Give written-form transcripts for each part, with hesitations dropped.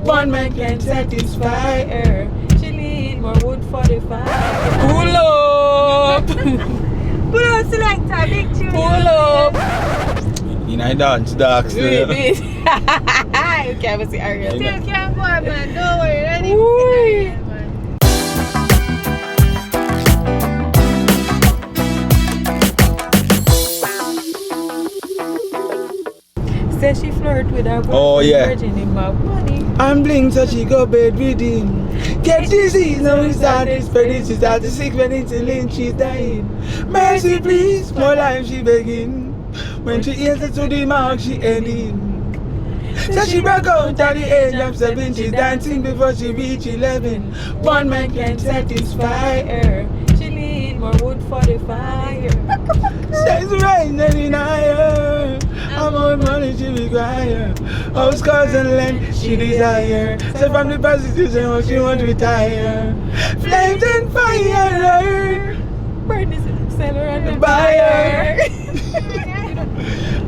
One man can satisfy her. She need more wood for the fire. Pull up! Pull up, select a big tune. Pull up! You know, dance dark still. Wait. You can't see Ariel. Still can't go, man. Don't worry. Ready? Man. Said she flirt with her boyfriend. Oh, yeah. Virgin in my money. I'm bling so she go bed with him. Get disease, now he started spreading. She started sick when insulin, she's dying. Mercy please, more life she begging. When she answered to the mark, she ending. So she broke out at the age of 7. She's dancing before she reach 11. One man can satisfy her. She need more wood for the fire. Sex right in higher. How much money she require? House, cars and land she desire. So from the prostitution what she won't retire. Flames and fire. Burn this seller and the Buyer.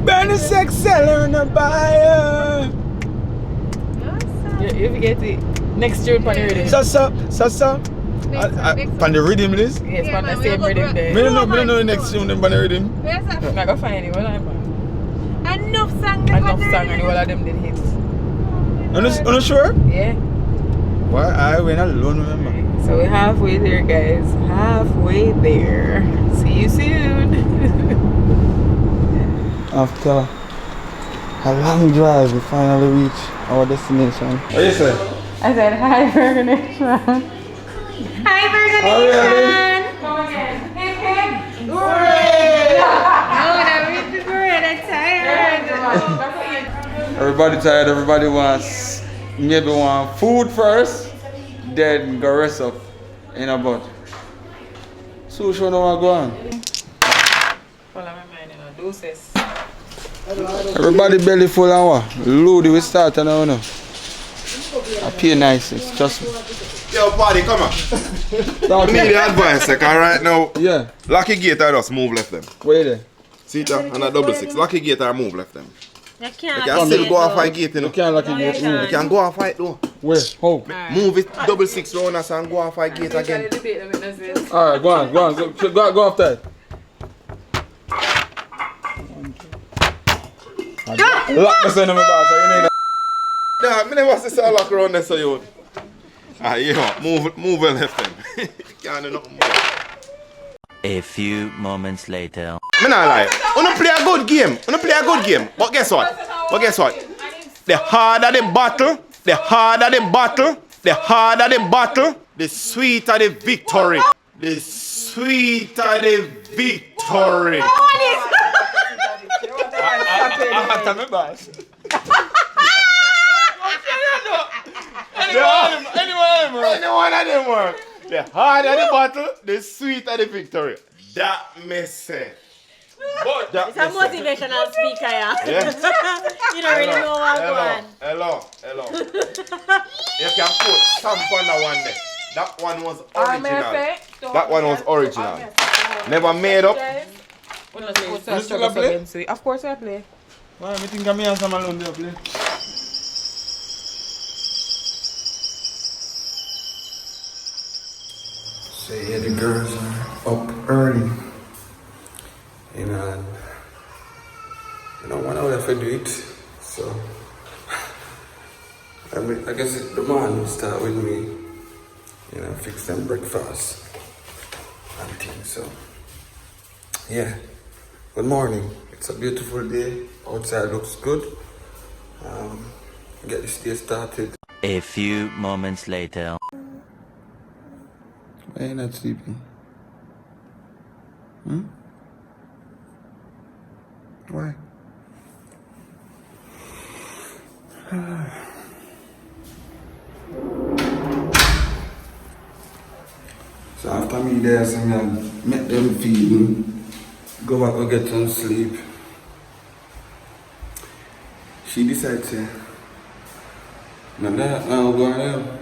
Burn the sex seller and the buyer. If you get it, next tune on the rhythm. So. On the rhythm list? Yes, on the same rhythm there. We don't know the next tune on the rhythm. I'm not gonna find it. What I'm Enough song. enough song and all of them did hits. Are you sure? Yeah. Why I went alone, remember? So we're halfway there, guys. Halfway there. See you soon. After a long drive, we finally reach our destination. What you say? I said hi, VIRGONATION. Hi, VIRGONATION. Come again. Hip hip. Hooray! Oh, that makes me tired. Everybody tired, everybody wants maybe want food first, then go rest up in a butt. So show no want go on. Follow my mind, you know. Deuces. Everybody belly full and what? Loaded we start now, you know. I pay nice, it's just Yo, party, come on. Talk I need the advice, like, right now. Yeah. Lucky gate, I just move left them. Where there? See that? And a double six. Lucky gate, I move left them. You You can't can still go off my gate, you know. You can't lucky get You move. can go off it though. Where? How? Move it double six round us and go off my gate again. Alright, go on. Go after it. Lock the son of my boss, so you need Nah, I never see a lock around there, so you. Ah, you know, move well left them. Can't do nothing more. A few moments later. Me not lie. Wanna play a good game. But guess what? The harder the battle, the sweeter the victory. The sweeter the victory. I have to my boss. Anyone of them work. The harder the battle, the sweeter the victory. That me say. That It's a motivational speaker, yeah. Yeah. You don't really know what going. Hello. You can put stamp on that one there. That one was original. That one was original. Never made up. Of course I play. Why, I think I'm here and some alone there play. So yeah, the girls are up early. And you know, 1 hour if I do it. So I guess the man will start with me, you know, fix them breakfast and things. So yeah, good morning. It's a beautiful day. Outside looks good. Get this day started. A few moments later. Why are you not sleeping? Why? So after me there, so I make them feed, go back and get some sleep. She decides to now go ahead.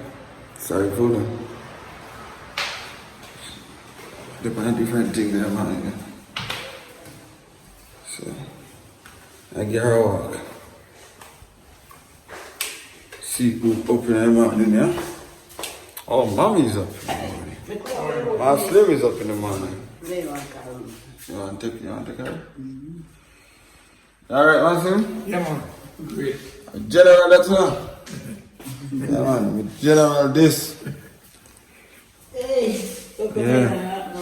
Sorry for them. Depend on different thing there, man. So I get her a walk. Seafood up in the morning, yeah? Oh, mommy's up in the morning. My Slim is up in the morning. You want to take her? Alright, man, Slim? Yeah, man. Great. General, that's all. Yeah, man, with General this. Yeah.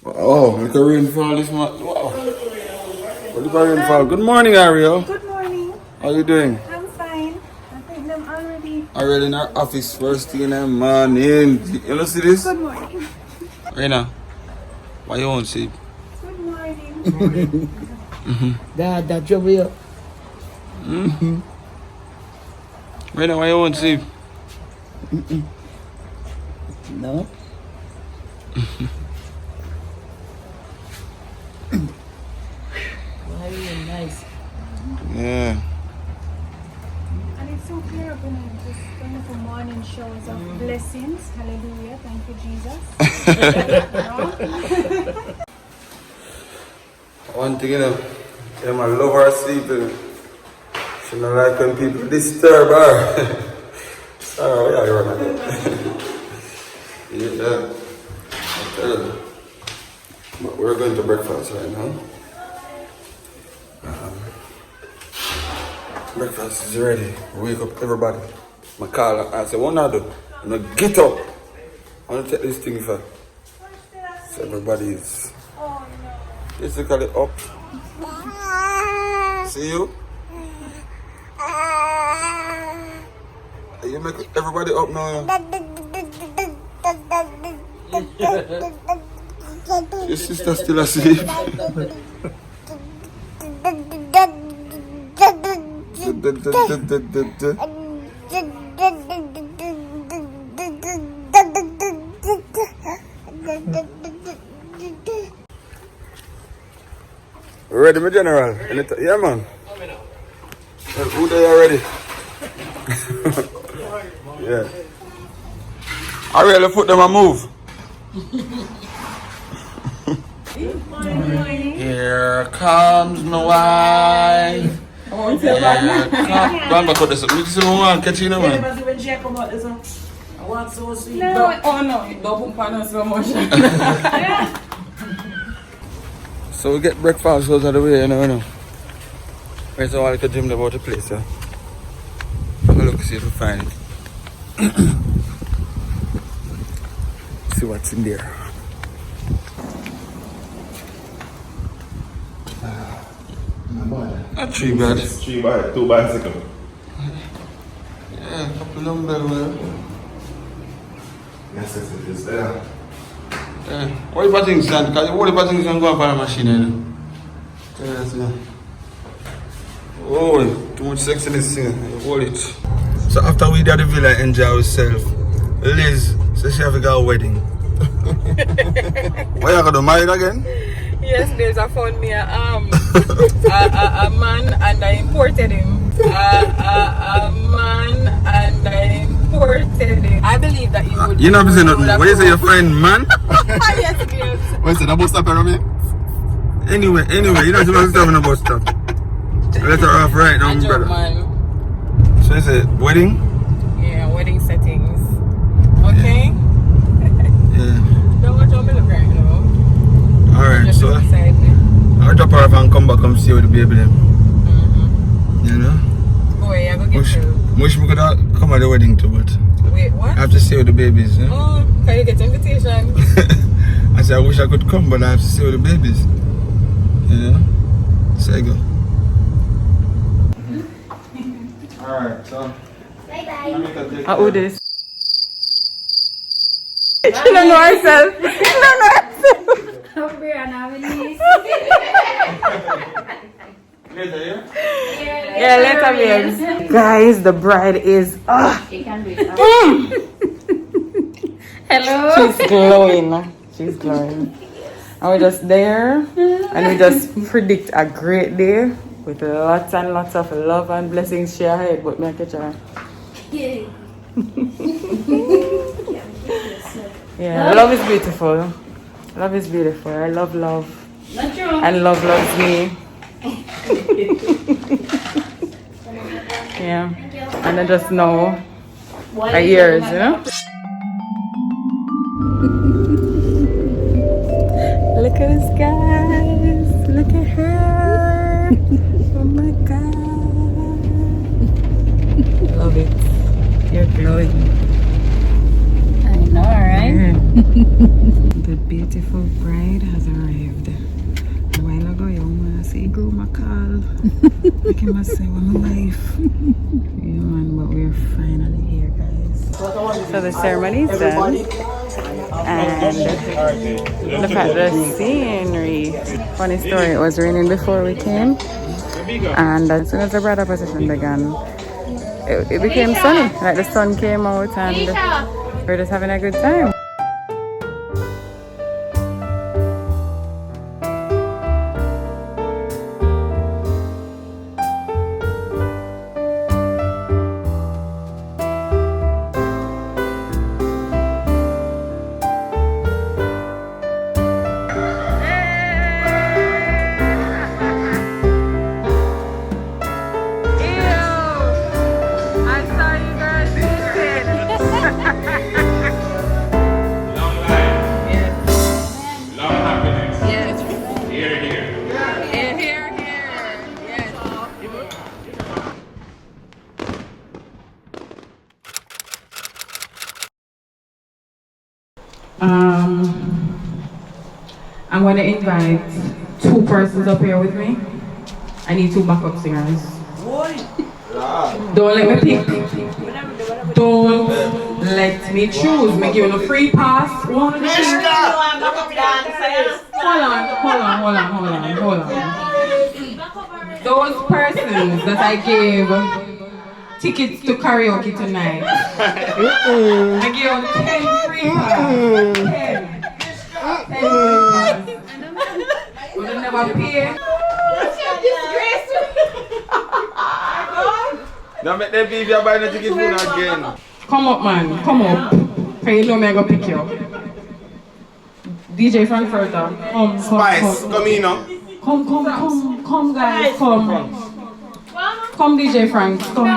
Oh, look at rainfall this month. Wow. Look at rainfall. Good morning, Ariel. Good morning. How you doing? I'm fine. I think them already. Already in our office first thing in the morning. You know see this? Good morning. Reina, why you won't sleep? Good morning. That trouble you. Reina, why you won't sleep? No. Why are you nice? Yeah. And it's so clear up in this wonderful morning shows of blessings. Hallelujah. Thank you, Jesus. One thing, you know, I love her sleeping. She don't like when people disturb her. Oh, yeah, you're right. Yeah, I tell you. But we're going to breakfast right now. Breakfast is ready. Wake up everybody. I call her. I say, what I do? I'm going to get up. I want to take this thing for. So everybody is basically up. See you? You make everybody up now. Your sister still asleep. Ready, my general? Yeah, man. Well, who they already? Yeah. I really put them on move. Here comes my wife. Here comes. Go on back out this. Look, see my catch you now, man. I want so sweet. No. Oh no, don't put on so much. So we get breakfast out of the way, you know. Right, so I like to dream about the place, yeah. Have a look, see if we find it. See what's in there. Not too bad. 3 by 2 bicycle. Yeah, a couple of them. Yes, it's there. Yeah. What if I think so? Because what if I think so go up on the machine, you know? Yes, yeah. Oh, too much sex in this thing. Hold it. So after we did the villa, enjoy ourselves, Liz says she have to go a wedding. Why you going to marry again? Yes, there's a found me a man and I imported him. A man and I imported him. I believe that you would. You know, say nothing. What you say, your friend, man? Yes, yes. What's it? A bus stop around me? Anyway, you know, you're supposed to stop in a bus stop. Let her off right now, brother. Man. So you say, wedding? Yeah, wedding settings. Okay? Yeah. Don't watch how me look right now. Alright, Just so look beside me. I'll drop her off and come back and see with the baby then. You know? Boy, I go get you. Wish we could have come at the wedding too, but Wait, what? I have to stay with the babies. Yeah? Oh, can you get invitation? I said I wish I could come, but I have to stay with the babies. You know? So I go. Alright, so. Bye bye. Who this? She don't know herself. She don't know herself. Later, yeah? Yeah, later, babes. Guys, the bride is. Hello. She's glowing. She's glowing. And we're just there. And we just predict a great day with lots and lots of love and blessings share ahead. But me catch her. Yeah, love is beautiful. Love is beautiful. I love love. Not true. And love loves me. Yeah. And I just know for years, you know? Look at this, guys. Look at her. Oh my God. Love it. You're glowing. I know, right? The beautiful bride has arrived. A while ago, you want to see groom a call. I can must say, well, my wife. Yeah, man, but we're finally here, guys. So the ceremony is done. And look at the scenery. Funny story, it was raining before we came. And as soon as the bridal procession began, it became sunny. Like the sun came out and we're just having a good time. I'm going to invite 2 persons up here with me. I need 2 backup singers. Don't let me pick. Don't let me choose. Make you a free pass. Hold on. Those persons that I gave tickets to karaoke tonight, I give them 10 free passes. 10 free passes. Would they never pay? Now make them be if you're buying the ticket for again. Come up, man. Come up. Cause you know me, I go pick you up. DJ Frankfurter. Spice, come in now. Come, guys. Come, DJ Frank. Come. I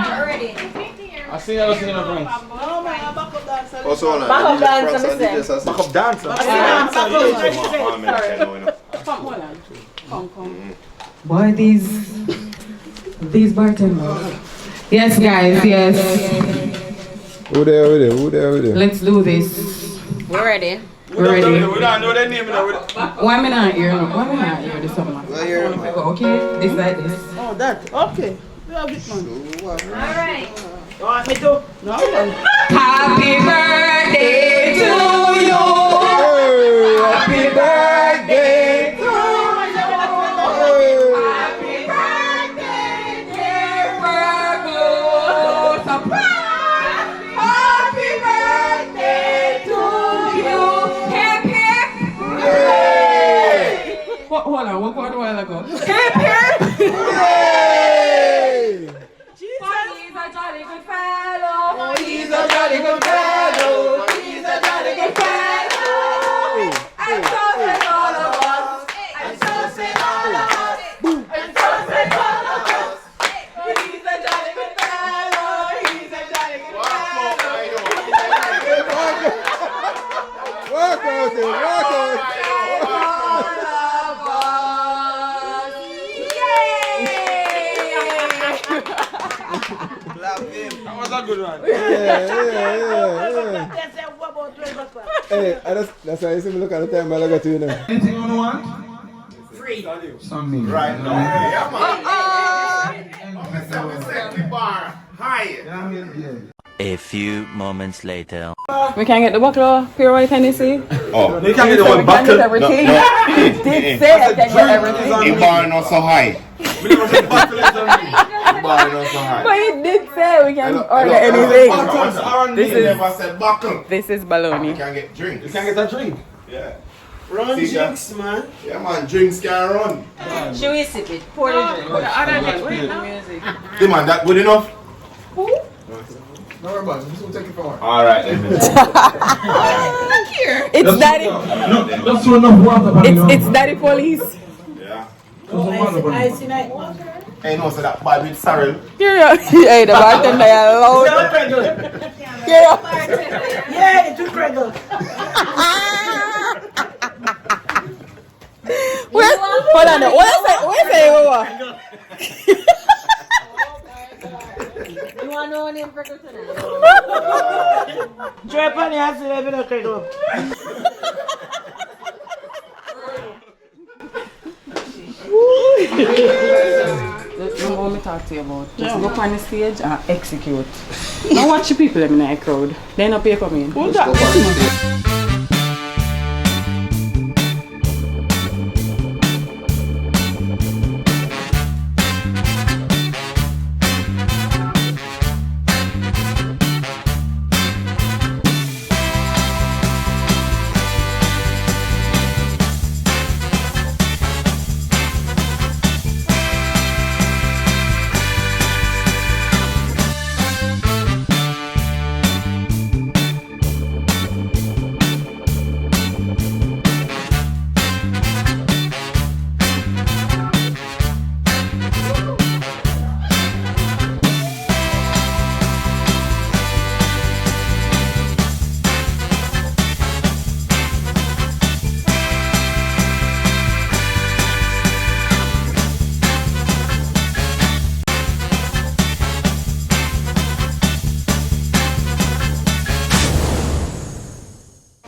see you singing a Frank. Also, on Backup dancer, Backup dancer. Come. Boy, these bartenders. Yes, guys, yes. Who there? Let's do this. We're ready. We're ready. We don't know their name. Why am I not here? Why am I not here this summer? Okay, this like this. Oh, that. Okay. We have it, man. Alright. You want me to? No. Happy birthday to you. Happy birthday to you. Happy birthday, dear Virgo. Surprise! Happy birthday to you. Hip hip. Hooray! Hold on, what part do I go? Hip hip. Hooray! He's a jolly good fellow. He's a jolly good fellow. He's a jolly good fellow. And so say all of us. And so say all of us. And so say all of us. He's a jolly good fellow. He's a jolly good fellow. Walk out. All of us. Yay! That was a good one. Yeah. Hey, that's why you see me look at the time, but I got to you now. Anything you want? Free. Something. Right now. Yeah, man. Bar. Hi. A few moments later. We can get the buckler, pure white Tennessee. Oh, You can't get the We one can get buckle. everything. He did say I can get everything. The bar not so high. We never said buckle is on me. The bar not so high. But he did say we can order anything. This is never said buckle. This is You baloney. can get drinks. You can't get a drink. Yeah. Run See, drinks, man. Yeah, man. Drinks can run. Should we sip it? Pour the drink. Hey, man, that good enough? Don't worry about it. Just take it forward. All right, then. It's daddy. Just throw enough water. It's daddy police. Yeah. Oh, ice in it. Hey, no, so that bad with Cyril. Hey, the bartender loud. Yeah. Yeah, it's too craggle. Hold on. What say? You want to know name for tonight? Drop on the ass and let me know craggle. That's what I want to talk to you about. Just go up on the stage and execute. Now watch the people in the crowd. They not pay come in. Who's that?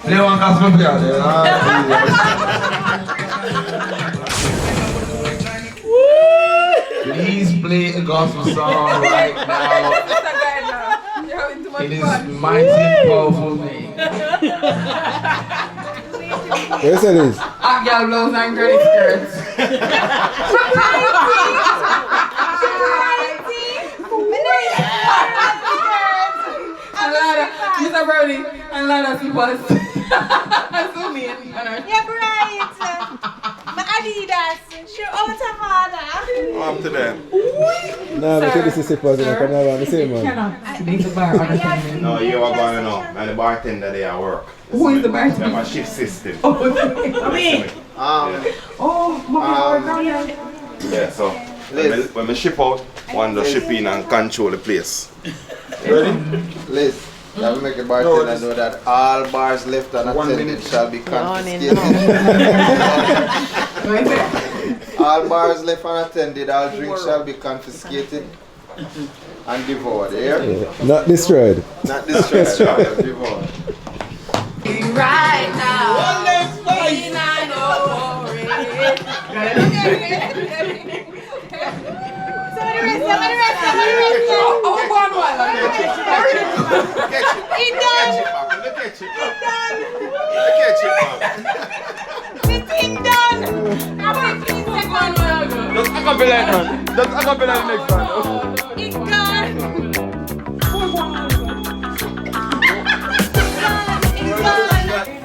Leon Casper, please play a gospel song right now. In his mighty and powerful name. Yes, it is. Hot girl blouse and granny skirts. Mr. Brody, and Lana slippers. So mean. Yeah, bright. My Adidas. Show out of father. Up to them. No, I think this is slippers. I come around the same one. No, you are going to know. And the bartender there at work. Who is the bartender? They have a shift system. Me. Yeah, so when we ship out, one just ship in and control the place. Ready? Liz, that will make the bartender know that all bars left unattended shall be confiscated. All bars left unattended, all drinks shall be confiscated and devoured. Yeah? Not destroyed. Not destroyed, devoured. Right now. We not Just acapella next one.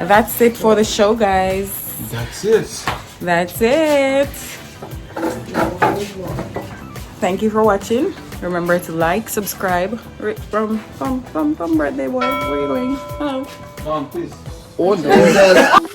That's it for the show, guys. That's it. That's it. Thank you for watching. Remember to like, subscribe. From birthday boy. Where are you going? Hello. Please. Oh no.